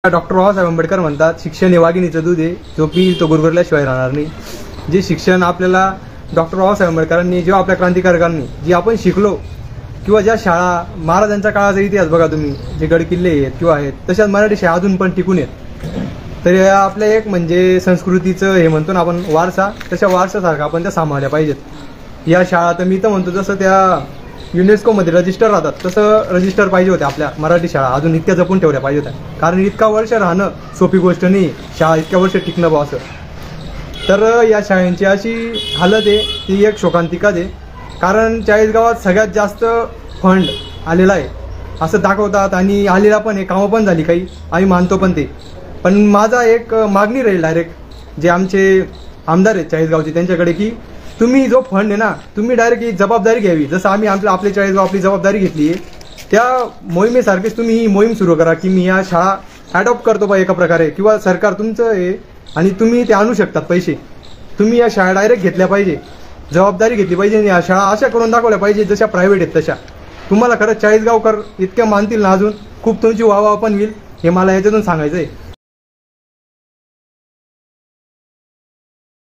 Doctor Babasaheb Ambedkar म्हणतात, शिक्षण हे वाघिणीचं दूध आहे, जो पिईल तो गुरगुरल्याशिवाय राहणार नाही. जे शिक्षण आपल्याला डॉक्टर बाबासाहेब आंबेडकरांनी, जेव्हा आपल्या क्रांतिकारकांनी जे आपण शिकलो, किंवा ज्या शाळा, महाराजांच्या काळाचा इतिहास बघा तुम्ही, जे गडकिल्ले आहेत किंवा आहेत, तशाच मराठी शाळा अजून पण टिकून आहेत. तर आपल्या एक म्हणजे संस्कृतीचं हे म्हणतो ना आपण वारसा, तशा वारसासारखा आपण त्या सांभाळल्या पाहिजेत. या शाळा तर मी तर म्हणतो जसं त्या युनेस्कोमध्ये रजिस्टर राहतात तसं रजिस्टर पाहिजे होते आपल्या मराठी शाळा, अजून इतक्या जपून ठेवल्या पाहिजे होत्या. कारण इतका वर्ष राहणं सोपी गोष्ट नाही, शाळा इतक्या वर्ष टिकणं बा असं. तर या शाळांची अशी हालत आहे, ती एक शोकांतिकाच आहे. कारण चाळीसगावात सगळ्यात जास्त फंड आलेला आहे असं दाखवतात, आणि आलेला पण आहे, कामं पण झाली काही, आम्ही मानतो पण ते. पण माझा एक मागणी राहील डायरेक्ट जे आमचे आमदार आहेत चाळीसगावचे त्यांच्याकडे, की तुम्ही जो फंड आहे ना, तुम्ही डायरेक्ट ही जबाबदारी घ्यावी. जसं आम्ही आपले चाळीसगाव आपली जबाबदारी घेतली आहे, त्या मोहिमेसारखीच तुम्ही ही मोहीम सुरू करा, की मी या शाळा ॲडॉप्ट करतो बा एका प्रकारे, किंवा सरकार तुमचं आहे आणि तुम्ही ते आणू शकतात पैसे. तुम्ही या शाळा डायरेक्ट घेतल्या पाहिजे, जबाबदारी घेतली पाहिजे, आणि या शाळा अशा करून दाखवल्या पाहिजे जशा प्रायव्हेट आहेत तशा. तुम्हाला खरंच चाळीसगावकर इतक्या मानतील ना, अजून खूप तुमची वाहवाह पण होईल, हे मला याच्यातून सांगायचं आहे.